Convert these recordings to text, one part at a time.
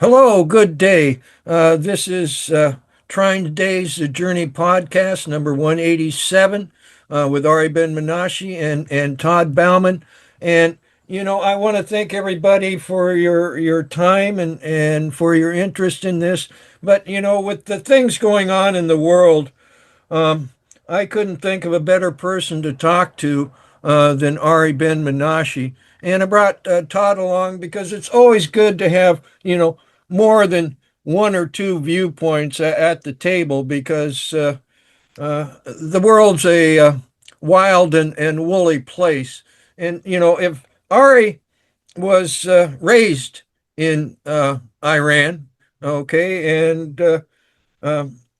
Hello, good day. This is Trying Today's Journey podcast, number 187, with Ari Ben Menashi and Todd Bauman. And, I want to thank everybody for your time and for your interest in this. But, with the things going on in the world, um, I couldn't think of a better person to talk to than Ari Ben Menashi. And I brought Todd along because it's always good to have, more than one or two viewpoints at the table because the world's a wild and woolly place. And, if Ari was raised in Iran, okay, and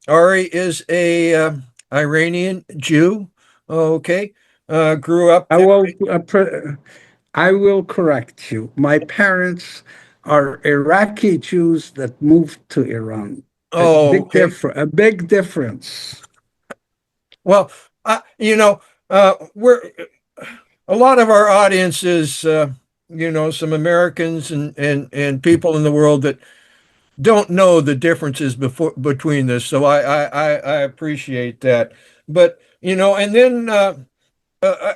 Ari is a Iranian Jew. Okay, grew up I there. will I will correct you. My parents are Iraqi Jews that moved to Iran. Oh, okay. A big difference. Well, we're a lot of our audience is some Americans and people in the world that don't know the differences between this. So I appreciate that. But and then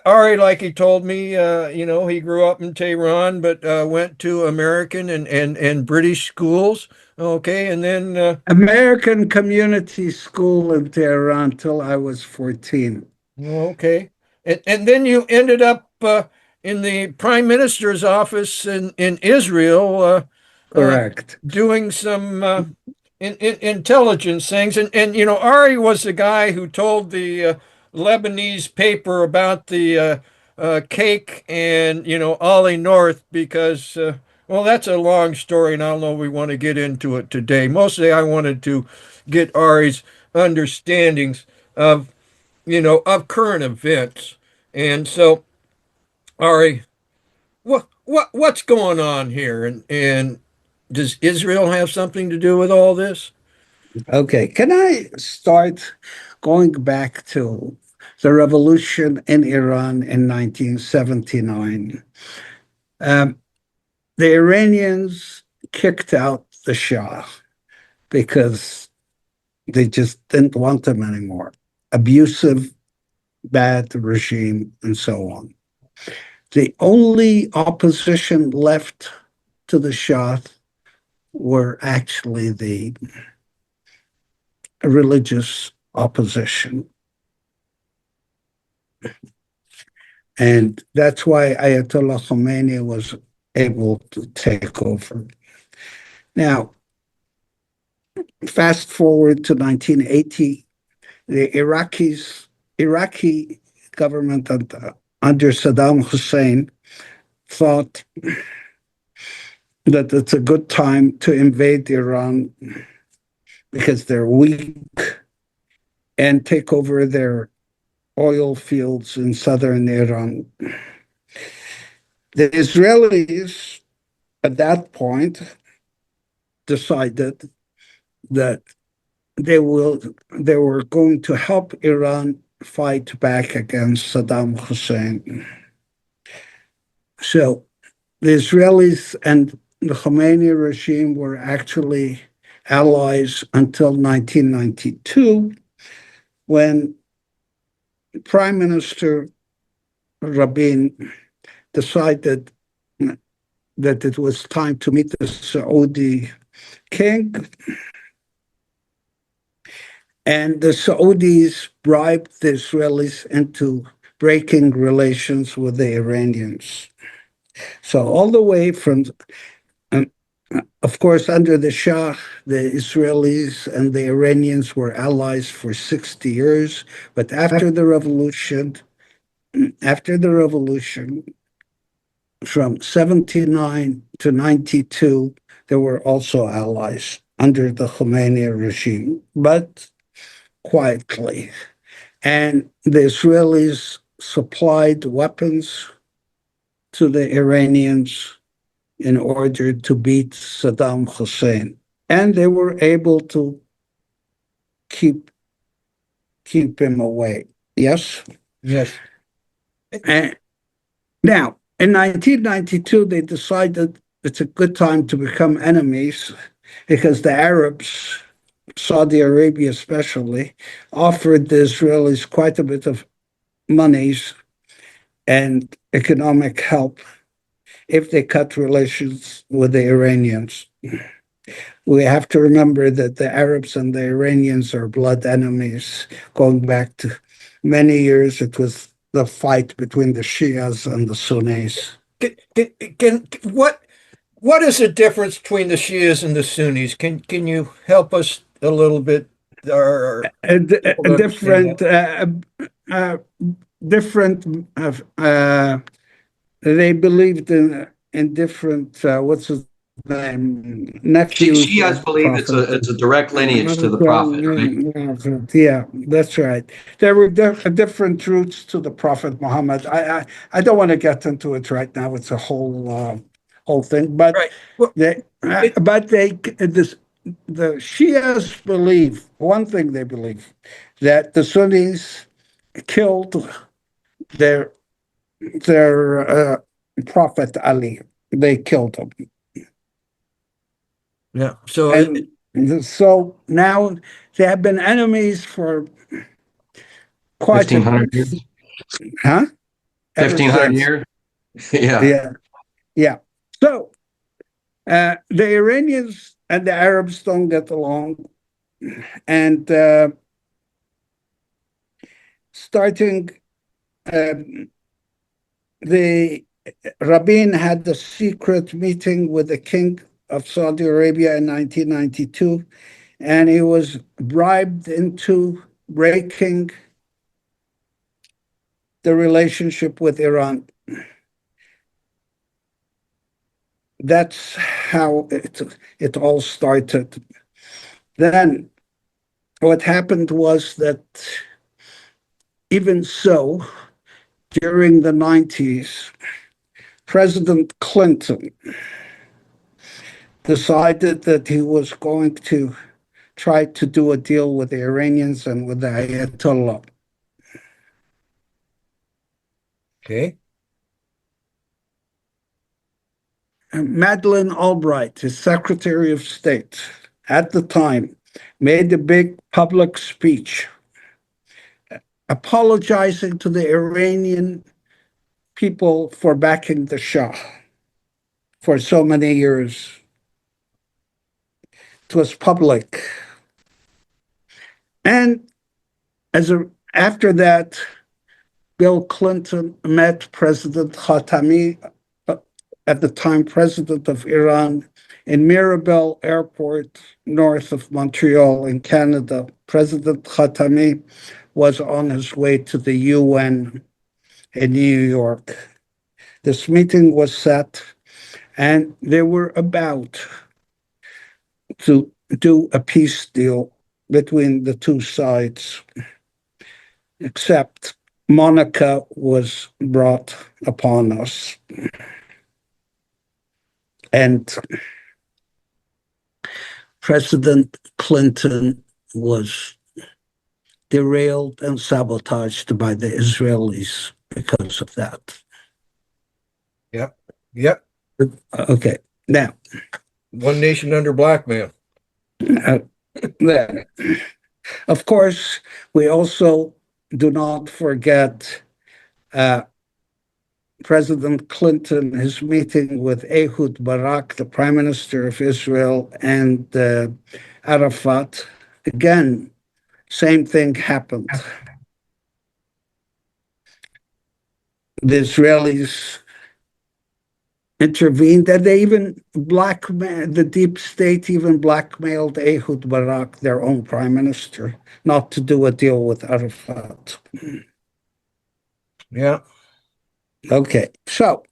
Ari, like he told me, he grew up in Tehran, but went to American and British schools. Okay, and then American Community School in Tehran till I was 14. okay, and then you ended up in the prime minister's office in Israel, uh, Correct. doing some intelligence things, and Ari was the guy who told the Lebanese paper about the cake and Ollie North because well, that's a long story, and I don't know if we want to get into it today. Mostly, I wanted to get Ari's understandings of of current events, and so Ari, what's going on here, and does Israel have something to do with all this? Okay. Can I start going back to the revolution in Iran in 1979? Um, the Iranians kicked out the Shah because they just didn't want them anymore. Abusive, bad regime, and so on. The only opposition left to the Shah were actually the religious opposition. And that's why Ayatollah Khomeini was able to take over. Now, fast forward to 1980, the Iraqi government under Saddam Hussein thought that it's a good time to invade Iran because they're weak and take over their oil fields in southern Iran. The Israelis at that point decided that they were going to help Iran fight back against Saddam Hussein. So the Israelis and the Khomeini regime were actually allies until 1992, when Prime Minister Rabin decided that it was time to meet the Saudi king, and the Saudis bribed the Israelis into breaking relations with the Iranians. So all the way from, um, of course, under the Shah, the Israelis and the Iranians were allies for 60 years. But after the revolution, from 79 to 92, they were also allies under the Khomeini regime, but quietly. And the Israelis supplied weapons to the Iranians in order to beat Saddam Hussein. And they were able to keep him away. Yes? Yes. And now, in 1992, they decided it's a good time to become enemies because the Arabs, Saudi Arabia especially, offered the Israelis quite a bit of monies and economic help if they cut relations with the Iranians. We have to remember that the Arabs and the Iranians are blood enemies going back to many years. It was the fight between the Shias and the Sunnis. What is the difference between the Shias and the Sunnis? Can you help us a little bit, or people A to understand that? uh, different. They believed in different. What's his name? Nephews Shias of the believe Prophet. it's a direct lineage to the prophet, right? Yeah, that's right. There were different routes to the Prophet Muhammad. I don't want to get into it right now. It's a whole thing. But Right. Well, they it, but they this the Shias believe one thing. They believe that the Sunnis killed their their Prophet Ali. They killed him, yeah. So and so now they have been enemies for quite a 1,500 bit. years. Huh? Ever 1,500 since. years. Yeah. Yeah, yeah. So the Iranians and the Arabs don't get along, and starting um, the Rabin had the secret meeting with the king of Saudi Arabia in 1992, and he was bribed into breaking the relationship with Iran. That's how it all started. Then what happened was that even so, during the 90s, President Clinton decided that he was going to try to do a deal with the Iranians and with the Ayatollah. okay. And Madeleine Albright, his Secretary of State at the time, made a big public speech apologizing to the Iranian people for backing the Shah for so many years. It was public. And after that, Bill Clinton met President Khatami, uh, at the time president of Iran, in Mirabel Airport, north of Montreal in Canada. President Khatami was on his way to the UN in New York. This meeting was set, and they were about to do a peace deal between the two sides, except Monica was brought upon us. And President Clinton was derailed and sabotaged by the Israelis because of that. Yep. Yep. Okay, now, One nation under blackmail. uh, then, of course, we also do not forget uh, President Clinton, his meeting with Ehud Barak, the Prime Minister of Israel, and Arafat. Again, same thing happened. The Israelis intervened, and they even blackmailed, the deep state even blackmailed Ehud Barak, their own prime minister, not to do a deal with Arafat. Yeah. Okay, so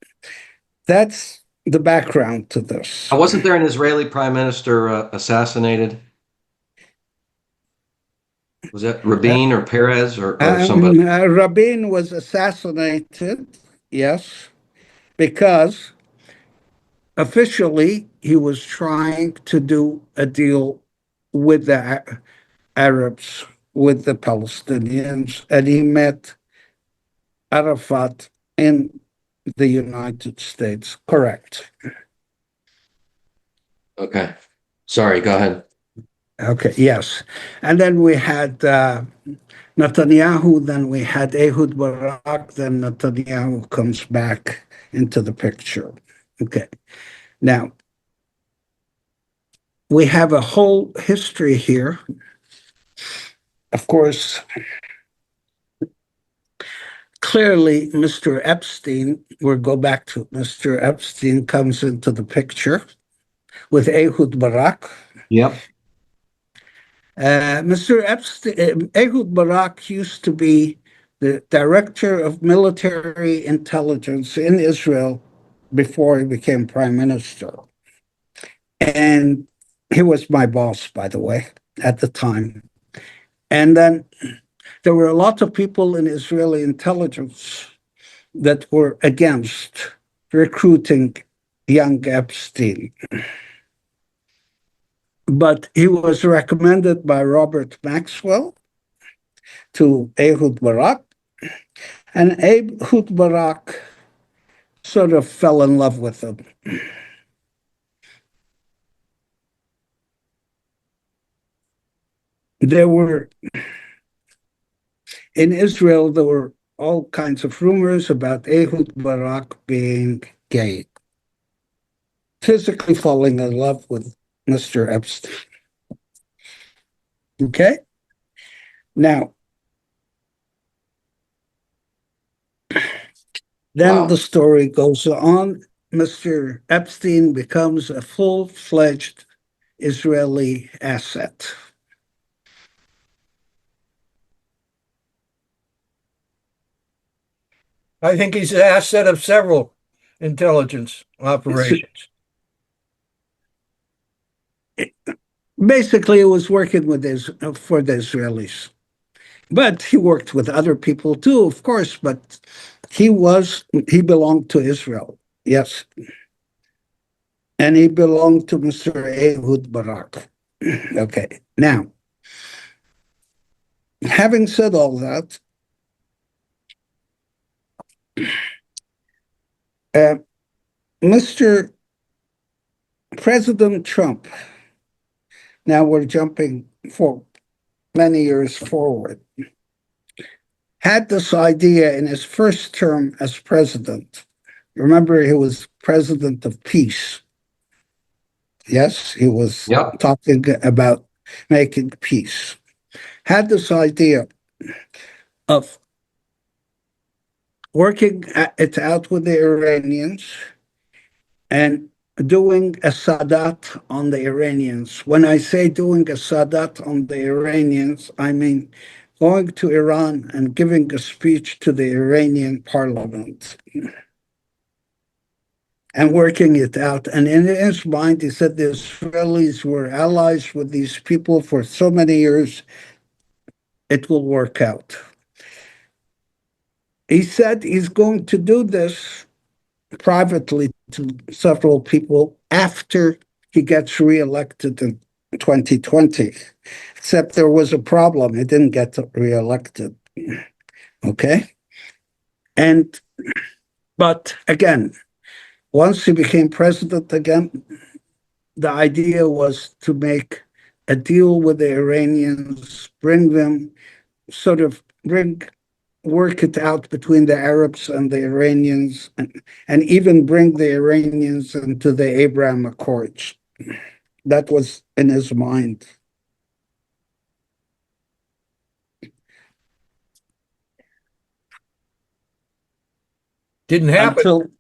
that's the background to this. Wasn't there an Israeli prime minister assassinated? Was that Rabin or Perez or somebody? Rabin was assassinated, yes, because officially he was trying to do a deal with the Arabs, with the Palestinians, and he met Arafat in the United States. Correct. Okay. Sorry, go ahead. Okay, yes. And then we had Netanyahu, then we had Ehud Barak, then Netanyahu comes back into the picture. Okay. Now, we have a whole history here. Of course, clearly, Mr. Epstein, we'll go back to Mr. Epstein, comes into the picture with Ehud Barak. Yep. Mr. Epstein, Ehud Barak used to be the director of military intelligence in Israel before he became prime minister. And he was my boss, by the way, at the time. And then there were a lot of people in Israeli intelligence that were against recruiting young Epstein. But he was recommended by Robert Maxwell to Ehud Barak, and Ehud Barak sort of fell in love with him. There were, in Israel, there were all kinds of rumors about Ehud Barak being gay, physically falling in love with Mr. Epstein. Okay? Now, then Wow. the story goes on. Mr. Epstein becomes a full-fledged Israeli asset. I think he's an asset of several intelligence operations. Basically, it was working with for the Israelis. But he worked with other people too, of course, but he belonged to Israel, yes. And he belonged to Mr. Ehud Barak. Okay, now, having said all that, Mr. President Trump, now we're jumping for many years forward, had this idea in his first term as president. Remember, he was president of peace. Yes, he was Yep. talking about making peace. Had this idea of working it out with the Iranians and doing a Sadat on the Iranians. When I say doing a Sadat on the Iranians, I mean going to Iran and giving a speech to the Iranian parliament and working it out. And in his mind, he said the Israelis were allies with these people for so many years, it will work out. He said he's going to do this privately to several people after he gets reelected in 2020. Except there was a problem. He didn't get reelected. Okay? But again, once he became president again, the idea was to make a deal with the Iranians, work it out between the Arabs and the Iranians, and even bring the Iranians into the Abraham Accords. That was in his mind. Didn't happen.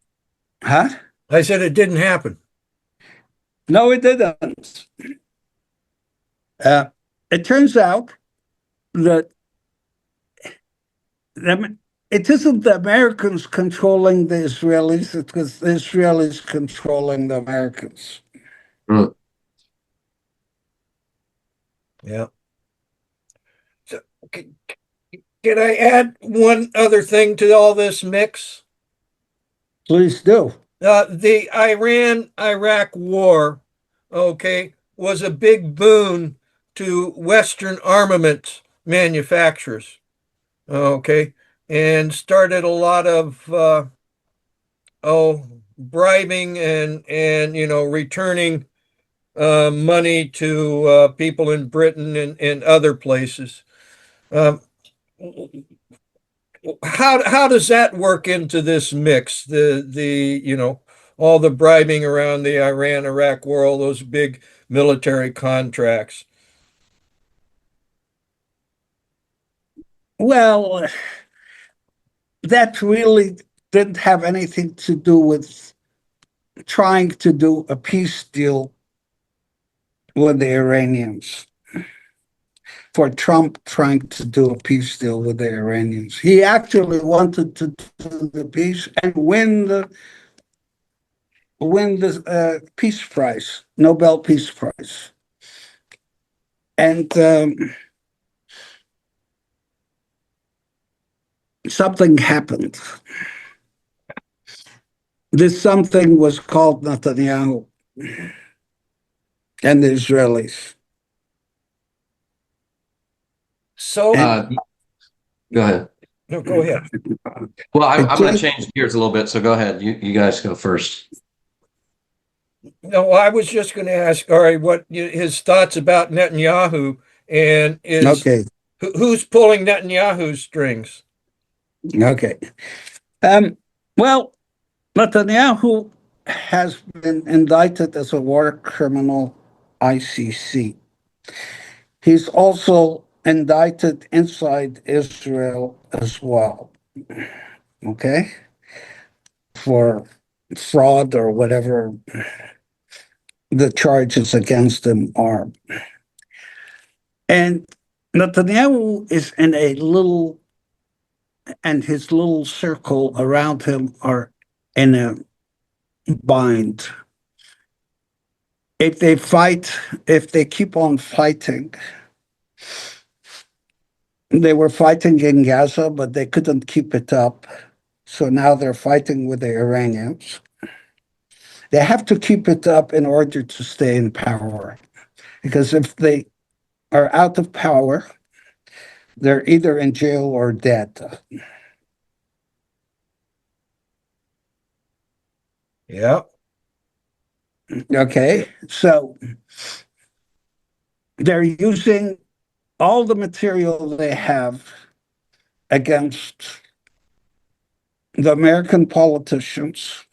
Huh? I said it didn't happen. No, it didn't. It turns out that it isn't the Americans controlling the Israelis, it was the Israelis controlling the Americans. Mm. Yeah. So, can I add one other thing to all this mix? Please do. The Iran-Iraq war, okay, was a big boon to Western armament manufacturers, okay, and started a lot of bribing and returning money to people in Britain and other places. Um, how does that work into this mix? The all the bribing around the Iran-Iraq war, all those big military contracts. Well, that really didn't have anything to do with trying to do a peace deal with the Iranians. For Trump trying to do a peace deal with the Iranians, he actually wanted to do the peace and win the Peace Prize, Nobel Peace Prize, and something happened. This something was called Netanyahu and the Israelis. So, Go ahead. no, go ahead. Well, I'm going to change gears a little bit, so go ahead. You guys go first. No, I was just going to ask Ari what his thoughts about Netanyahu and Okay. who's pulling Netanyahu's strings. Okay. Well, Netanyahu has been indicted as a war criminal, ICC. He's also indicted inside Israel as well. Okay, for fraud or whatever the charges against him are. And Netanyahu is in a little, and his little circle around him are in a bind. If they fight, if they keep on fighting, they were fighting in Gaza, but they couldn't keep it up. So now they're fighting with the Iranians. They have to keep it up in order to stay in power. Because if they are out of power, they're either in jail or dead. Yeah. Okay. So they're using all the material they have against the American politicians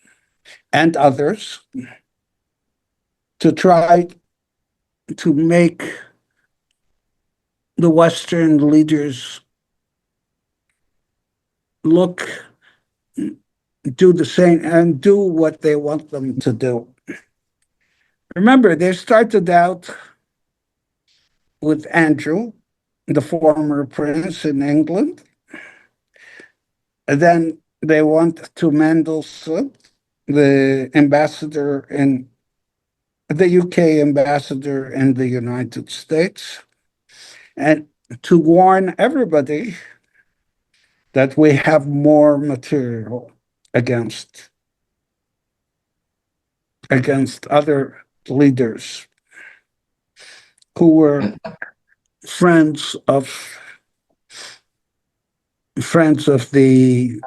and others to try to make the Western leaders do the same and do what they want them to do. Remember, they started out with Andrew, the former prince in England. And then they went to Mendelssohn, the ambassador in the UK ambassador in the United States, and to warn everybody that we have more material against other leaders who were friends of the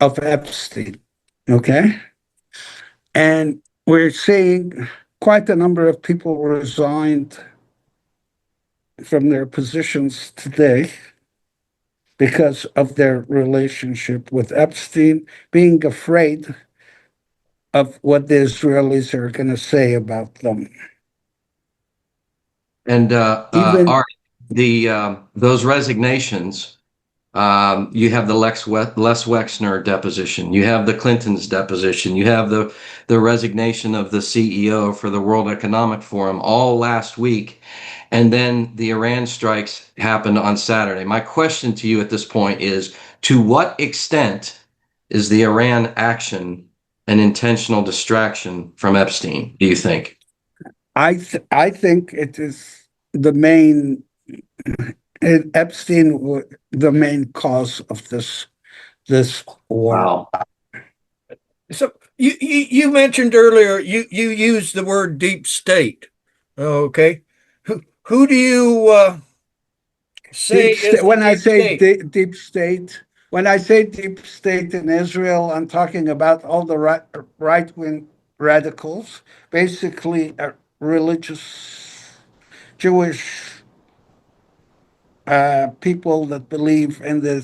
of Epstein. Okay, and we're seeing quite a number of people resigned from their positions today because of their relationship with Epstein, being afraid of what the Israelis are going to say about them. And Even those resignations, you have the Les Wexner deposition, you have the Clinton's deposition, you have the resignation of the CEO for the World Economic Forum all last week, and then the Iran strikes happened on Saturday. My question to you at this point is, to what extent is the Iran action an intentional distraction from Epstein, do you think? I think it is the main Epstein, the main cause of this war. Wow. So you mentioned earlier you used the word deep state. Okay, who do you say is When I deep say state? deep state, when I say deep state in Israel, I'm talking about all the right wing radicals, basically religious Jewish people that believe in the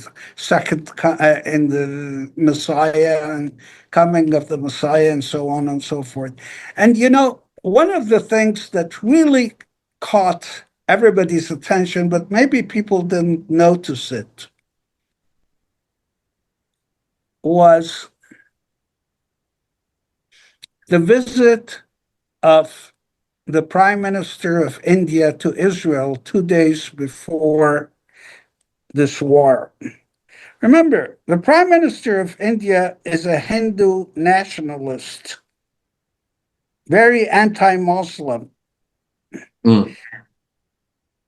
in the Messiah and coming of the Messiah and so on and so forth. And one of the things that really caught everybody's attention, but maybe people didn't notice it, was the visit of the Prime Minister of India to Israel 2 days before this war. Remember, the Prime Minister of India is a Hindu nationalist, very anti Muslim. Mm.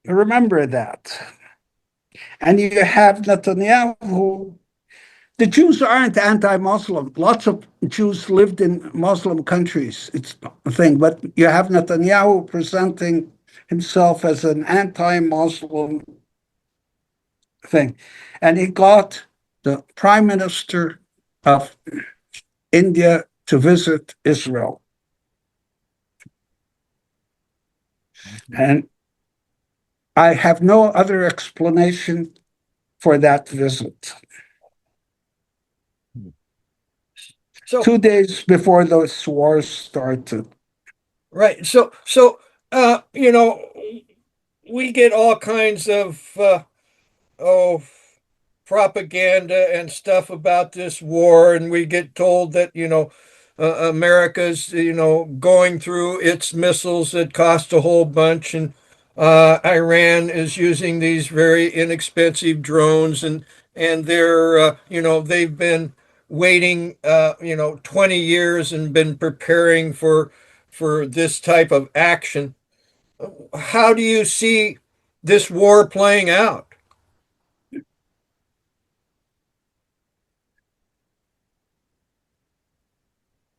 Remember that. And you have Netanyahu. The Jews aren't anti Muslim. Lots of Jews lived in Muslim countries. It's a thing. But you have Netanyahu presenting himself as an anti Muslim thing. And he got the Prime Minister of India to visit Israel. And I have no other explanation for that visit. So 2 days before those wars started. right. We get all kinds of oh propaganda and stuff about this war, and we get told that America's going through its missiles that cost a whole bunch, and Iran is using these very inexpensive drones, and they're they've been waiting 20 years and been preparing for this type of action. How do you see this war playing out?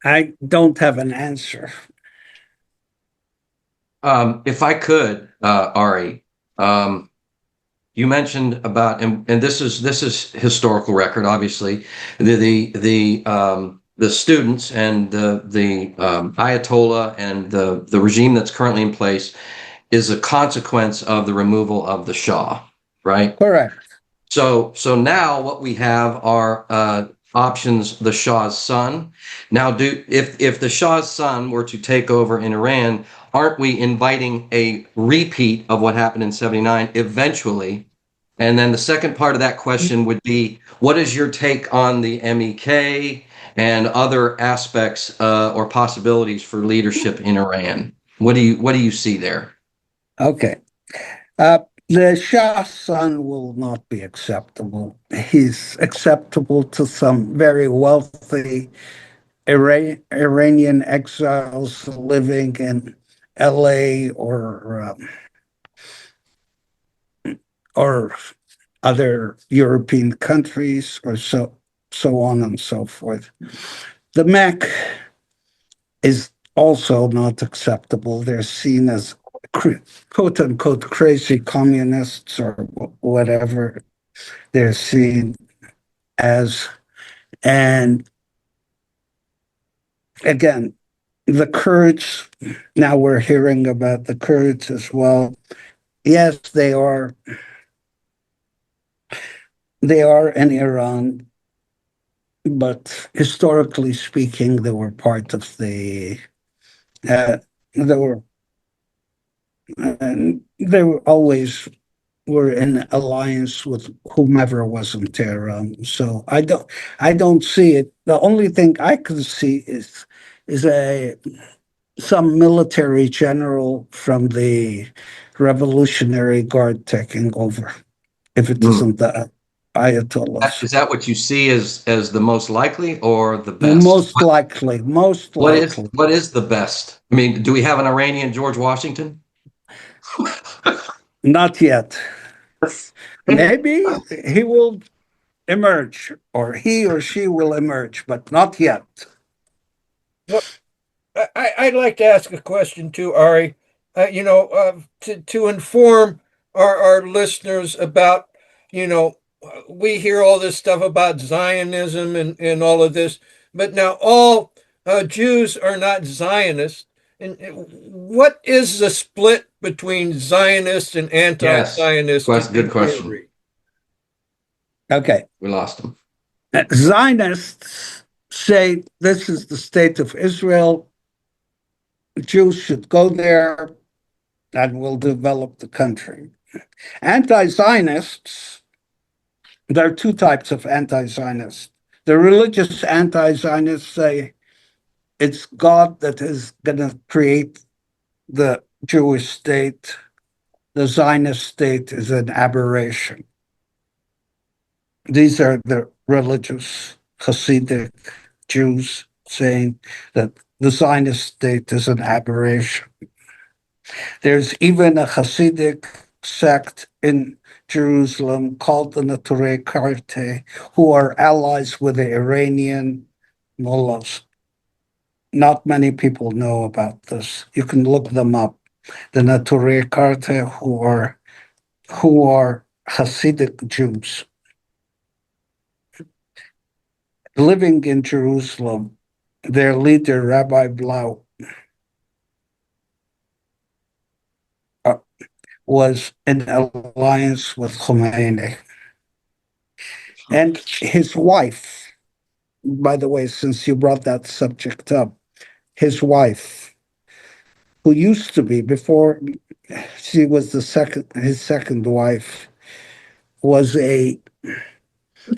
I don't have an answer. If I could, Ari, you mentioned about, and this is historical record, obviously, the students and the Ayatollah and the regime that's currently in place is a consequence of the removal of the Shah, right? Correct. So now what we have are options: the Shah's son. Now, if the Shah's son were to take over in Iran, aren't we inviting a repeat of what happened in '79 eventually? And then the second part of that question would be: what is your take on the MEK and other aspects or possibilities for leadership in Iran? What do you see there? Okay. The Shah's son will not be acceptable. He's acceptable to some very wealthy Iranian exiles living in LA or other European countries or so on and so forth. The MEK is also not acceptable. They're seen as quote unquote crazy communists or whatever they're seen as. And again, the Kurds, now we're hearing about the Kurds as well. Yes, they are in Iran, but historically speaking, they were part of they were they were always were in alliance with whomever was in Tehran. So I don't see it. The only thing I can see is some military general from the Revolutionary Guard taking over, if it Hmm. isn't the Ayatollahs. Is that what you see as the most likely or the best? Most likely, most What is likely. what is the best? I mean, do we have an Iranian George Washington? Not yet. Maybe he will emerge, or he or she will emerge, but not yet. Well, I'd like to ask a question too, Ari. To inform our listeners about, we hear all this stuff about Zionism and all of this, but now all Jews are not Zionists. And what is the split between Zionists and Yes. anti-Zionists Good in question. theory? Okay. We lost him. Zionists say this is the state of Israel. Jews should go there and will develop the country. Anti-Zionists, there are two types of anti-Zionists. The religious anti-Zionists say it's God that is going to create the Jewish state. The Zionist state is an aberration. These are the religious Hasidic Jews saying that the Zionist state is an aberration. There's even a Hasidic sect in Jerusalem called the Neturei Karta, who are allies with the Iranian mullahs. Not many people know about this. You can look them up. The Neturei Karta, who are Hasidic Jews living in Jerusalem. Their leader, Rabbi Blau, was in alliance with Khomeini. And his wife, by the way, since you brought that subject up, his wife, who used to be before she was his second wife, was a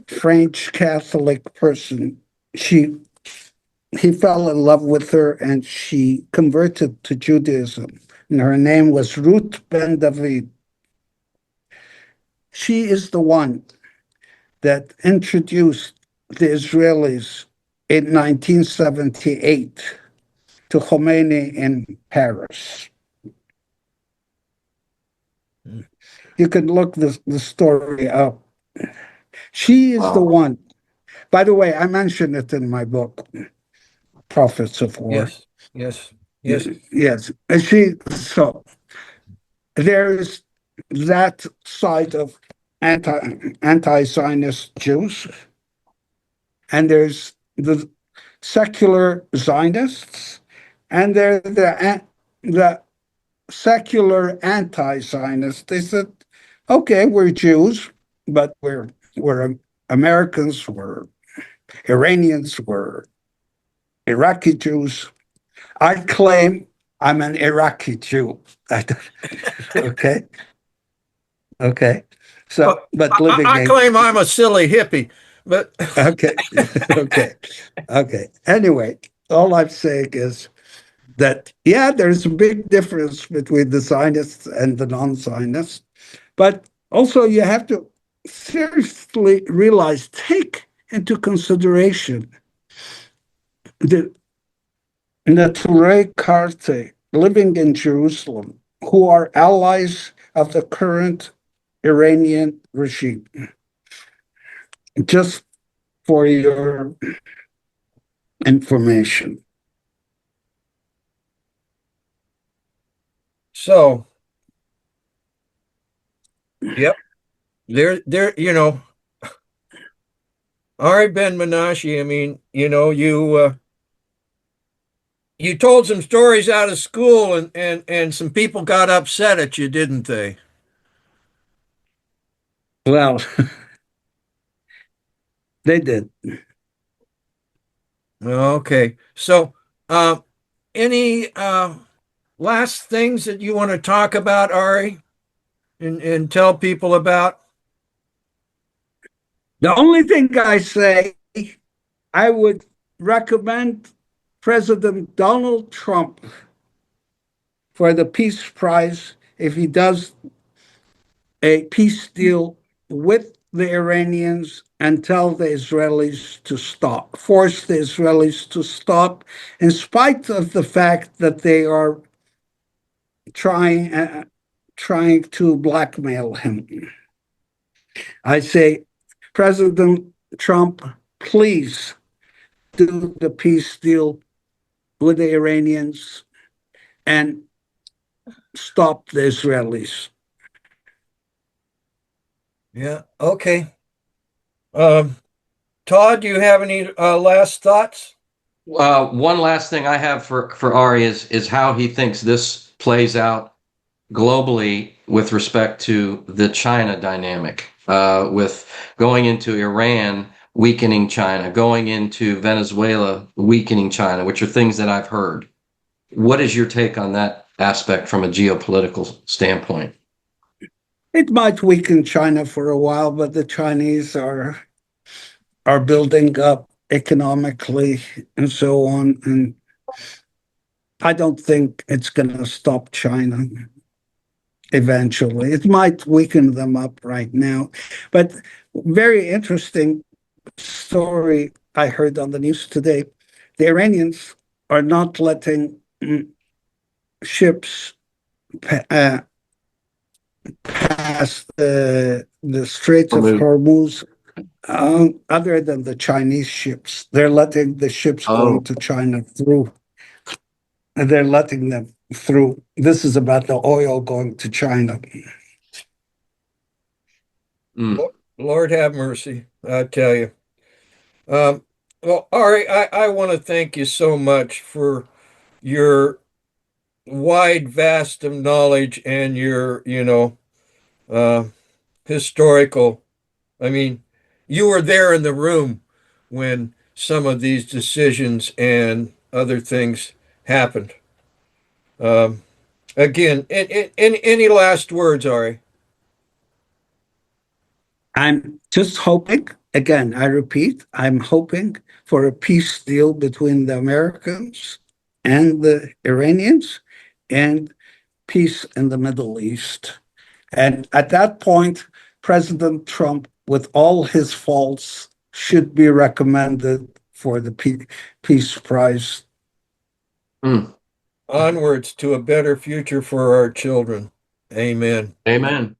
French Catholic person. He fell in love with her and she converted to Judaism. And her name was Ruth Ben David. She is the one that introduced the Israelis in 1978 to Khomeini in Paris. You can look the story up. She is the one. By the way, I mention it in my book, Prophets of War. Yes, yes, yes. Yes. So there's that side of anti-Zionist Jews, and there's the secular Zionists, and there's the secular anti-Zionists. They said, okay, we're Jews, but we're Americans, we're Iranians, we're Iraqi Jews. I claim I'm an Iraqi Jew. Okay. Okay. So, Well, but living I in, claim I'm a silly hippie, but okay. Okay. Okay. Anyway, all I'm saying is that, yeah, there's a big difference between the Zionists and the non-Zionists, but also you have to seriously realize, take into consideration the Neturei Karta living in Jerusalem, who are allies of the current Iranian regime. Just for your information. so yep, there. Ari Ben Menashe. I mean, you told some stories out of school, and some people got upset at you, didn't they? Well, they did. Okay, so uh, any last things that you want to talk about, Ari, and tell people about? The only thing I say, I would recommend President Donald Trump for the Peace Prize if he does a peace deal with the Iranians and tell the Israelis to stop, force the Israelis to stop, in spite of the fact that they are trying trying to blackmail him. I say, President Trump, please do the peace deal with the Iranians and stop the Israelis. Yeah. Okay. Um, Todd, do you have any last thoughts? One last thing I have for Ari is how he thinks this plays out globally with respect to the China dynamic, with going into Iran, weakening China, going into Venezuela, weakening China, which are things that I've heard. What is your take on that aspect from a geopolitical standpoint? It might weaken China for a while, but the Chinese are building up economically and so on. And I don't think it's going to stop China eventually. It might weaken them up right now. But very interesting story I heard on the news today. The Iranians are not letting ships uh, pass the Straits of Hormuz. Other than the Chinese ships, they're letting the ships going Oh, to China through. And they're letting them through. This is about the oil going to China. mm. Lord have mercy, I tell you. Um, well, Ari, I want to thank you so much for your wide vast of knowledge and your, uh, historical. I mean, you were there in the room when some of these decisions and other things happened. Um, Again, any last words, Ari? I'm just hoping, again, I repeat, I'm hoping for a peace deal between the Americans and the Iranians and peace in the Middle East. And at that point, President Trump, with all his faults, should be recommended for the Peace Prize. Mm. Onwards to a better future for our children. Amen. Amen.